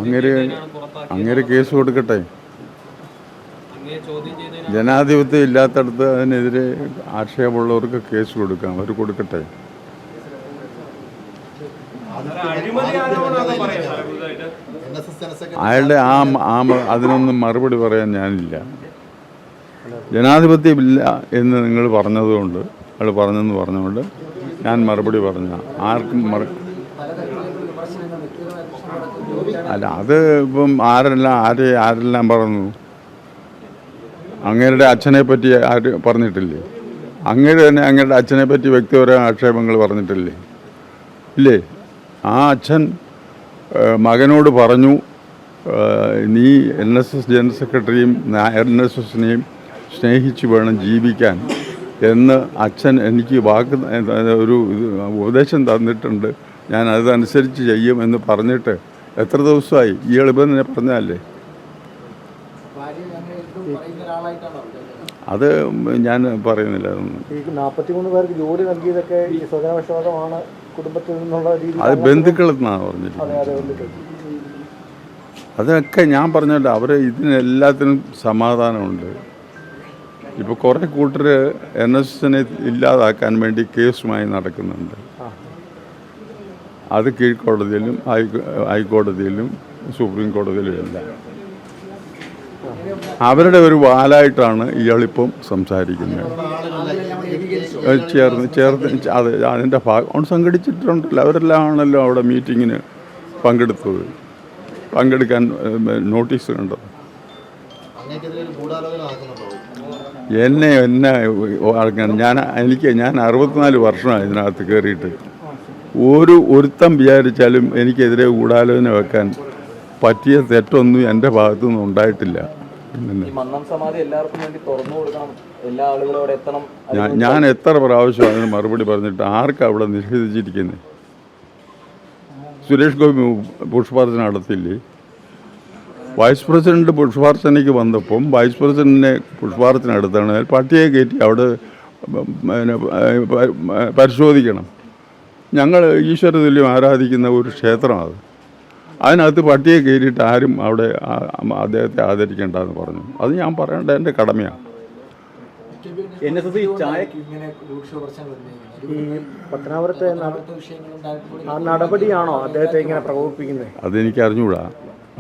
അങ്ങേര് കേസ് കൊടുക്കട്ടെ. ജനാധിപത്യം ഇല്ലാത്തടത്ത് അതിനെതിരെ ആക്ഷേപമുള്ളവർക്ക് കേസ് കൊടുക്കാം, അവർ കൊടുക്കട്ടെ. അയാളുടെ അതിനൊന്നും മറുപടി പറയാൻ ഞാനില്ല. ജനാധിപത്യമില്ല എന്ന് നിങ്ങൾ പറഞ്ഞതുകൊണ്ട്, അയാൾ പറഞ്ഞെന്ന് പറഞ്ഞുകൊണ്ട് ഞാൻ മറുപടി പറഞ്ഞ ആർക്കും അല്ല, അത് ഇപ്പം ആരെല്ലാം പറഞ്ഞു. അങ്ങേരുടെ അച്ഛനെ പറ്റി ആര് പറഞ്ഞിട്ടില്ലേ? അങ്ങേര് തന്നെ അങ്ങേരുടെ അച്ഛനെ പറ്റി വ്യക്തിപരമായ ആക്ഷേപങ്ങൾ പറഞ്ഞിട്ടില്ലേ? ഇല്ലേ? ആ അച്ഛൻ മകനോട് പറഞ്ഞു, നീ NSS ജനറൽ സെക്രട്ടറിയും NSSനെയും സ്നേഹിച്ച് വേണം ജീവിക്കാൻ എന്ന് അച്ഛൻ എനിക്ക് ഒരു ഉപദേശം തന്നിട്ടുണ്ട്, ഞാൻ അതനുസരിച്ച് ചെയ്യും എന്ന് പറഞ്ഞിട്ട് എത്ര ദിവസമായി? ഈ എളുപ്പം തന്നെ പറഞ്ഞല്ലേ. അത് ഞാൻ പറയുന്നില്ല. 43 പേർക്ക് ജോലി നൽകിയതൊക്കെ ഈ സ്വജനപക്ഷപാതമാണ്, കുടുംബത്തിൽ നിന്നുള്ള രീതി. അത് ബന്ധുക്കളെന്നാണ് പറഞ്ഞിരിക്കുന്നത്. അതൊക്കെ ഞാൻ പറഞ്ഞല്ലോ, അവർ ഇതിനെല്ലാത്തിനും സമാധാനമുണ്ട്. ഇപ്പോൾ കുറേ കൂട്ടർ NSSനെ ഇല്ലാതാക്കാൻ വേണ്ടി കേസുമായി നടക്കുന്നുണ്ട്. അത് കീഴ്ക്കോടതിയിലും ഹൈക്കോടതിയിലും സുപ്രീം കോടതിയിലും എല്ലാം അവരുടെ ഒരു വാലായിട്ടാണ് ഇയാളിപ്പം സംസാരിക്കുന്നത്. ചേർന്ന് അത് അതിൻ്റെ ഭാഗം സംഘടിച്ചിട്ടുണ്ടല്ലോ. അവരെല്ലാം ആണല്ലോ അവിടെ മീറ്റിങ്ങിന് പങ്കെടുക്കാൻ നോട്ടീസ് കണ്ടത്. എന്നെ ഞാൻ 64 വർഷമായി ഇതിനകത്ത് കയറിയിട്ട്. ഒരുത്തം വിചാരിച്ചാലും എനിക്കെതിരെ ഗൂഢാലോചന വെക്കാൻ പറ്റിയ തെറ്റൊന്നും എൻ്റെ ഭാഗത്തുനിന്ന് ഉണ്ടായിട്ടില്ല. ഞാൻ എത്ര പ്രാവശ്യം അതിന് മറുപടി പറഞ്ഞിട്ട് ആർക്കാ അവിടെ നിഷേധിച്ചിരിക്കുന്നത്? സുരേഷ് ഗോപി പുഷ്പാർച്ചന നടത്തില്ലേ? വൈസ് പ്രസിഡന്റ് പുഷ്പാർച്ചനയ്ക്ക് വന്നപ്പം വൈസ് പ്രസിഡന്റിനെ പുഷ്പാർച്ചന നടത്താണ് പട്ടിയെ കയറ്റി അവിടെ പരിശോധിക്കണം. ഞങ്ങൾ ഈശ്വരതുല്യം ആരാധിക്കുന്ന ഒരു ക്ഷേത്രമാണ്. അതിനകത്ത് പട്ടിയെ കയറിയിട്ട് ആരും അവിടെ അദ്ദേഹത്തെ ആദരിക്കേണ്ടെന്ന് പറഞ്ഞു. അത് ഞാൻ പറയേണ്ട എൻ്റെ കടമയാണ്. നടപടിയാണോ അദ്ദേഹത്തെ ഇങ്ങനെ പ്രകോപിപ്പിക്കുന്നത്? അതെനിക്ക് അറിഞ്ഞുകൂടാ.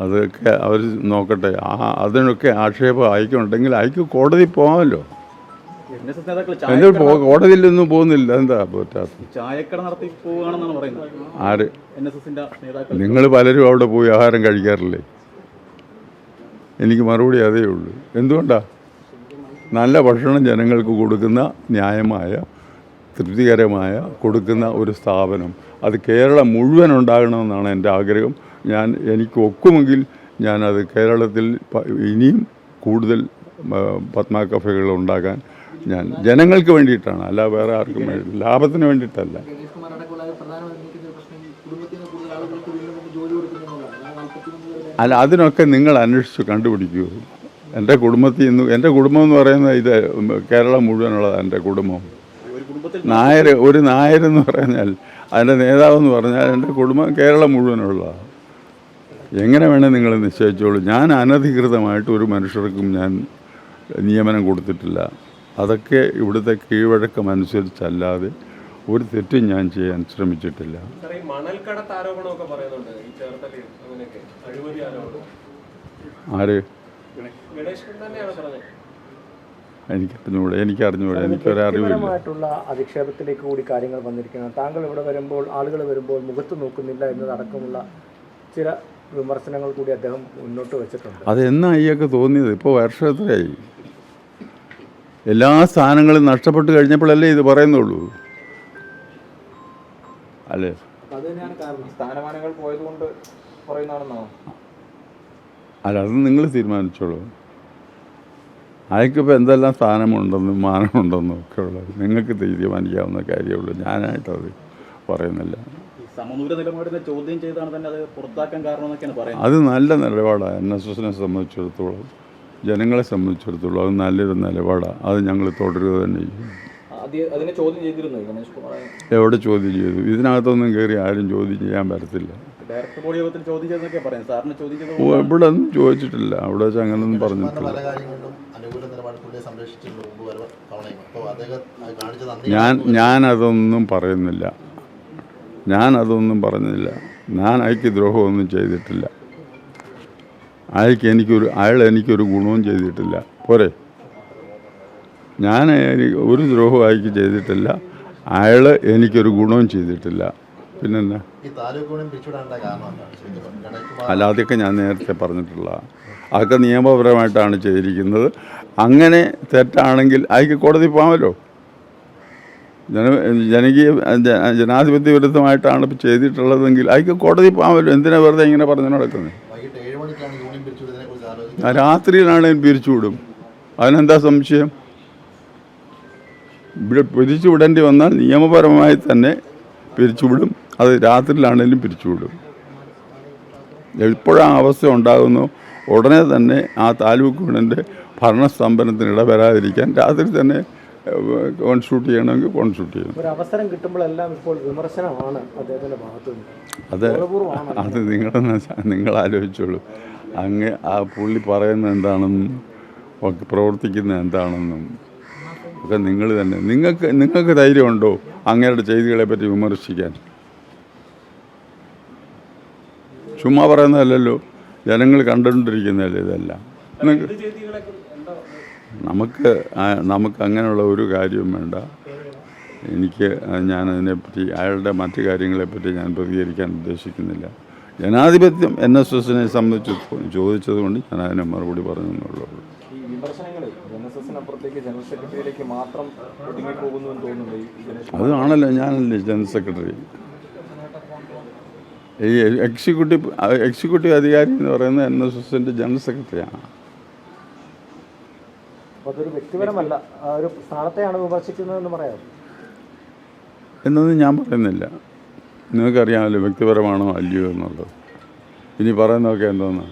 അതൊക്കെ അവർ നോക്കട്ടെ. അതിനൊക്കെ ആക്ഷേപം അയക്കുന്നുണ്ടെങ്കിൽ അയക്ക് കോടതി പോകാമല്ലോ. കോടതിയിലൊന്നും പോകുന്നില്ല. എന്താ പറ്റാത്ത? ആര്? നിങ്ങൾ പലരും അവിടെ പോയി ആഹാരം കഴിക്കാറില്ലേ? എനിക്ക് മറുപടി അതേ ഉള്ളൂ. എന്തുകൊണ്ടാ? നല്ല ഭക്ഷണം ജനങ്ങൾക്ക് കൊടുക്കുന്ന, ന്യായമായ തൃപ്തികരമായ കൊടുക്കുന്ന ഒരു സ്ഥാപനം അത് കേരളം മുഴുവൻ ഉണ്ടാകണമെന്നാണ് എൻ്റെ ആഗ്രഹം. എനിക്ക് ഒക്കുമെങ്കിൽ ഞാനത് കേരളത്തിൽ ഇനിയും കൂടുതൽ പത്മ കഫേകൾ ഉണ്ടാക്കാൻ ഞാൻ ജനങ്ങൾക്ക് വേണ്ടിയിട്ടാണ്, അല്ല വേറെ ആർക്കും വേണ്ടി, ലാഭത്തിന് വേണ്ടിയിട്ടല്ല. അല്ല, അതിനൊക്കെ നിങ്ങൾ അന്വേഷിച്ച് കണ്ടുപിടിക്കൂ. എൻ്റെ കുടുംബം എന്ന് പറയുന്നത് ഇത് കേരളം മുഴുവനുള്ളത്. എൻ്റെ കുടുംബം ഒരു നായരെന്ന് പറഞ്ഞാൽ അതിൻ്റെ നേതാവെന്ന് പറഞ്ഞാൽ എൻ്റെ കുടുംബം കേരളം മുഴുവനുള്ളതാണ്. എങ്ങനെ വേണേൽ നിങ്ങൾ നിശ്ചയിച്ചോളൂ. ഞാൻ അനധികൃതമായിട്ട് ഒരു മനുഷ്യർക്കും ഞാൻ നിയമനം കൊടുത്തിട്ടില്ല. അതൊക്കെ ഇവിടുത്തെ കീഴ്വഴക്കം അനുസരിച്ചല്ലാതെ ഒരു തെറ്റും ഞാൻ ചെയ്യാൻ ശ്രമിച്ചിട്ടില്ല. ആര്? എനിക്കറിഞ്ഞൂടെ. എനിക്കൊരറിവില്ല. അധിക്ഷേപത്തിലേക്ക് കൂടി കാര്യങ്ങൾ വന്നിരിക്കുന്നത്. താങ്കൾ ഇവിടെ വരുമ്പോൾ, ആളുകൾ വരുമ്പോൾ മുഖത്ത് നോക്കുന്നില്ല എന്നതടക്കമുള്ള ചില വിമർശനങ്ങൾ കൂടി അദ്ദേഹം മുന്നോട്ട് വെച്ചിട്ടുണ്ട്. അതെന്നാ ഈയൊക്കെ തോന്നിയത്? ഇപ്പോൾ വർഷത്തിലായി. എല്ലാ സ്ഥാനങ്ങളും നഷ്ടപ്പെട്ട് കഴിഞ്ഞപ്പോഴല്ലേ ഇത് പറയുന്നുള്ളൂ, അല്ലേ? അല്ല, അത് നിങ്ങൾ തീരുമാനിച്ചോളൂ. അയാൾക്കിപ്പോൾ എന്തെല്ലാം സ്ഥാനമുണ്ടെന്നും മാനമുണ്ടെന്നും ഒക്കെ ഉള്ളത് നിങ്ങൾക്ക് തീരുമാനിക്കാവുന്ന കാര്യമുള്ളൂ. ഞാനായിട്ടത് പറയുന്നില്ല. അത് നല്ല നിലപാടാണ്. NSSനെ സംബന്ധിച്ചിടത്തോളം, ജനങ്ങളെ സംബന്ധിച്ചിടത്തോളം അത് നല്ലൊരു നിലപാടാണ്. അത് ഞങ്ങൾ തുടരുക തന്നെ ചെയ്യും. എവിടെ ചോദ്യം ചെയ്തു? ഇതിനകത്തൊന്നും കയറി ആരും ചോദ്യം ചെയ്യാൻ പറ്റത്തില്ല. ഡയറക്ടർ ബോഡി യോഗത്തിൽ ചോദിച്ചതെന്നൊക്കെ പറയാം. സാറിന് ചോദിച്ചത് ഇവിടെ ഒന്നും ചോദിച്ചിട്ടില്ല. അവിടെ വെച്ച് അങ്ങനൊന്നും പറഞ്ഞിട്ടില്ല. പല കാര്യങ്ങളിലും അനുകൂല നിലപാട് പുള്ളിയെ സംരക്ഷിച്ചിട്ടുണ്ട് മുമ്പ് വരെ തവണയും. അപ്പോൾ അദ്ദേഹം കാണിച്ച നന്ദി ഞാനതൊന്നും പറയുന്നില്ല. ഞാനതൊന്നും പറഞ്ഞില്ല. ഞാൻ അയക്ക് ദ്രോഹമൊന്നും ചെയ്തിട്ടില്ല. അയാൾ എനിക്കൊരു ഗുണവും ചെയ്തിട്ടില്ല. പോരെ, ഞാൻ ഒരു ദ്രോഹവും അയക്ക് ചെയ്തിട്ടില്ല. അയാൾ എനിക്കൊരു ഗുണവും ചെയ്തിട്ടില്ല. പിന്നെന്നാ ഈ താലൂക്ക് യൂണിയൻ പിരിച്ചുവിടാനുള്ള കാരണം എന്താണ് ശരിക്കും? ഗണേഷ്കുമാർ അല്ല, അതൊക്കെ ഞാൻ നേരത്തെ പറഞ്ഞിട്ടുള്ള അതൊക്കെ നിയമപരമായിട്ടാണ് ചെയ്തിരിക്കുന്നത്. അങ്ങനെ തെറ്റാണെങ്കിൽ അയക്ക് കോടതി പോകാമല്ലോ. ജനാധിപത്യ വിരുദ്ധമായിട്ടാണ് ഇപ്പോൾ ചെയ്തിട്ടുള്ളതെങ്കിൽ അയക്ക് കോടതി പോകാമല്ലോ. എന്തിനാ വെറുതെ ഇങ്ങനെ പറഞ്ഞു നടക്കുന്നത്? വൈകിട്ട് 7 മണിക്കാണ് യൂണിയൻ പിരിച്ചുവിടുന്നതിനെ കുറിച്ച് ആലോചിക്കുന്നത്. രാത്രിയിലാണെങ്കിലും പിരിച്ചുവിടും. അതിനെന്താ സംശയം? ഇവിടെ പിരിച്ചുവിടേണ്ടി വന്നാൽ നിയമപരമായി തന്നെ പിരിച്ചുവിടും. അത് രാത്രിയിലാണെങ്കിലും പിരിച്ചുവിടും. എപ്പോഴാ അവസ്ഥ ഉണ്ടാകുന്നു ഉടനെ തന്നെ ആ താലൂക്ക് യൂണിയൻ്റെ ഭരണസ്തംഭനത്തിന് ഇടവരാതിരിക്കാൻ രാത്രി തന്നെ കോൺസ്റ്റിറ്റ്യൂട്ട് ചെയ്യണമെങ്കിൽ കോൺസ്റ്റിറ്റ്യൂട്ട് ചെയ്യണം. ഒരു അവസരം കിട്ടുമ്പോഴെല്ലാം ഇപ്പോൾ വിമർശനമാണ് അദ്ദേഹത്തിൻ്റെ ഭാഗത്തുനിന്ന്. അത് നിങ്ങൾ ആലോചിച്ചോളൂ. ആ പുള്ളി പറയുന്നത് എന്താണെന്നും ഒക്കെ പ്രവർത്തിക്കുന്നത് എന്താണെന്നും ഒക്കെ നിങ്ങൾ തന്നെ നിങ്ങൾക്ക് ധൈര്യമുണ്ടോ അങ്ങയുടെ ചെയ്തികളെ പറ്റി വിമർശിക്കാൻ? ചുമ്മാ പറയുന്നതല്ലല്ലോ, ജനങ്ങൾ കണ്ടുകൊണ്ടിരിക്കുന്നതല്ലേ ഇതെല്ലാം. നമുക്ക് അങ്ങനെയുള്ള ഒരു കാര്യവും വേണ്ട. ഞാനതിനെപ്പറ്റി അയാളുടെ മറ്റു കാര്യങ്ങളെപ്പറ്റി ഞാൻ പ്രതികരിക്കാൻ ഉദ്ദേശിക്കുന്നില്ല. ജനാധിപത്യം NSSനെ സംബന്ധിച്ച് ചോദിച്ചതുകൊണ്ട് ഞാൻ അതിനെ മറുപടി പറഞ്ഞെന്നുള്ളൂ. ഈ വിമർശനങ്ങൾ NSSനപ്പുറത്തേക്ക് ജനറൽ സെക്രട്ടറിയിലേക്ക് മാത്രം ഒതുങ്ങിപ്പോകുന്നുവെന്ന് തോന്നുന്നുണ്ട്. അതാണല്ലോ, ഞാനല്ലേ ജനറൽ സെക്രട്ടറി. ഈ എക്സിക്യൂട്ടീവ് അധികാരി എന്ന് പറയുന്നത് NSSൻ്റെ ജനറൽ സെക്രട്ടറിയാണ്. അതൊരു വ്യക്തിപരമല്ല, ഒരു സ്ഥാനത്തെയാണ് വിമർശിക്കുന്നതെന്ന് പറയാം എന്നൊന്നും ഞാൻ പറയുന്നില്ല. നിങ്ങൾക്കറിയാമല്ലോ വ്യക്തിപരമാണോ അല്ലയോ എന്നുള്ളത്. ഇനി പറയുന്നതൊക്കെ എന്തോന്നാ?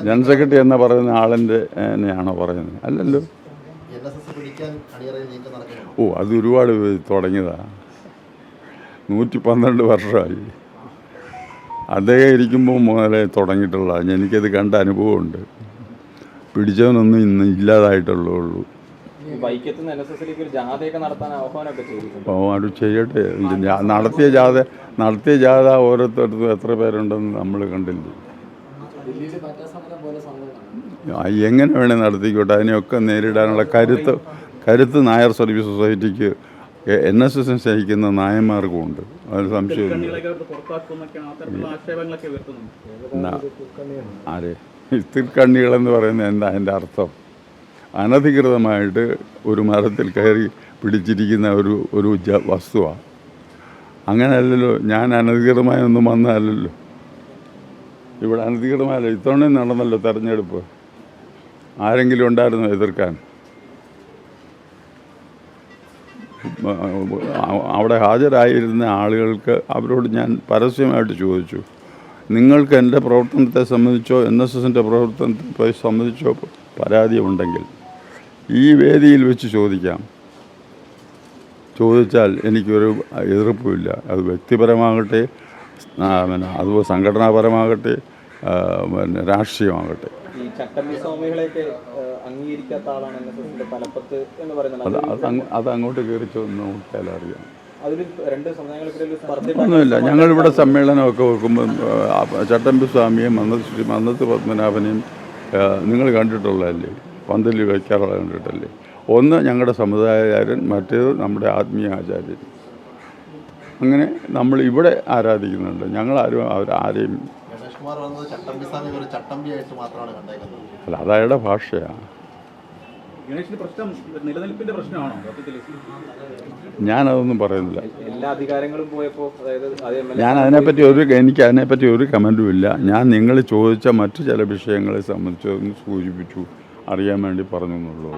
ജനറൽ സെക്രട്ടറി എന്ന പറയുന്ന ആളിൻ്റെ എന്നെയാണോ പറയുന്നത്? അല്ലല്ലോ. അത് ഒരുപാട് തുടങ്ങിയതാണ്. 112 വർഷമായി അദ്ദേഹം ഇരിക്കുമ്പോൾ മുതലേ തുടങ്ങിയിട്ടുള്ളതാണ്. എനിക്കത് കണ്ട അനുഭവമുണ്ട്. പിടിച്ചവനൊന്നും ഇന്ന് ഇല്ലാതായിട്ടുള്ളൂ. അത് ചെയ്യട്ടെ. നടത്തിയ ജാഥ ഓരോരുത്തർക്കും എത്ര പേരുണ്ടെന്ന് നമ്മൾ കണ്ടില്ല. എങ്ങനെ വേണേൽ നടത്തിക്കോട്ടെ. അതിനെയൊക്കെ നേരിടാനുള്ള കരുത്ത് നായർ സർവീസ് സൊസൈറ്റിക്ക് NSSനെ സ്നേഹിക്കുന്ന നായന്മാർക്കുമുണ്ട്. അതിന് സംശയമില്ല. ആരെ തിർക്കണ്ണികളെന്ന് പറയുന്നത് എന്താ അതിൻ്റെ അർത്ഥം? അനധികൃതമായിട്ട് ഒരു മരത്തിൽ കയറി പിടിച്ചിരിക്കുന്ന ഒരു വസ്തുവാണ്. അങ്ങനെയല്ലല്ലോ. ഞാൻ അനധികൃതമായ ഒന്നും വന്നതല്ലല്ലോ. ഇവിടെ അനധികൃതമായല്ലോ. ഇത്തവണയും നടന്നല്ലോ തെരഞ്ഞെടുപ്പ്. ആരെങ്കിലും ഉണ്ടായിരുന്നോ എതിർക്കാൻ? അവിടെ ഹാജരായിരുന്ന ആളുകൾക്ക് അവരോട് ഞാൻ പരസ്യമായിട്ട് ചോദിച്ചു, നിങ്ങൾക്ക് എൻ്റെ പ്രവർത്തനത്തെ സംബന്ധിച്ചോ NSSൻ്റെ പ്രവർത്തനത്തെ സംബന്ധിച്ചോ പരാതി ഉണ്ടെങ്കിൽ ഈ വേദിയിൽ വെച്ച് ചോദിച്ചാൽ എനിക്കൊരു എതിർപ്പുമില്ല. അത് വ്യക്തിപരമാകട്ടെ, അതുപോലെ സംഘടനാപരമാകട്ടെ, രാഷ്ട്രീയമാകട്ടെ. അത് അങ്ങോട്ട് കയറി നോക്കിയാൽ അറിയാം. ഒന്നുമില്ല. ഞങ്ങളിവിടെ സമ്മേളനമൊക്കെ വെക്കുമ്പോൾ ചട്ടമ്പി സ്വാമിയെയും മന്നത്ത് പത്മനാഭനെയും നിങ്ങൾ കണ്ടിട്ടുള്ളതല്ലേ? പന്തലിൽ വയ്ക്കാറുള്ള കണ്ടിട്ടല്ലേ? ഒന്ന് ഞങ്ങളുടെ സമുദായകാരൻ, മറ്റേത് നമ്മുടെ ആത്മീയ ആചാര്യൻ. അങ്ങനെ നമ്മൾ ഇവിടെ ആരാധിക്കുന്നുണ്ട്. ഞങ്ങളാരും ആരെയും അല്ല, അതയാളുടെ ഭാഷയാണ്. ഞാനതൊന്നും പറയുന്നില്ല. എനിക്ക് അതിനെപ്പറ്റി ഒരു കമൻറ്റും ഇല്ല. ഞാൻ നിങ്ങൾ ചോദിച്ച മറ്റു ചില വിഷയങ്ങളെ സംബന്ധിച്ചൊന്ന് സൂചിപ്പിച്ചു, അറിയാൻ വേണ്ടി പറഞ്ഞു എന്നുള്ളൂ.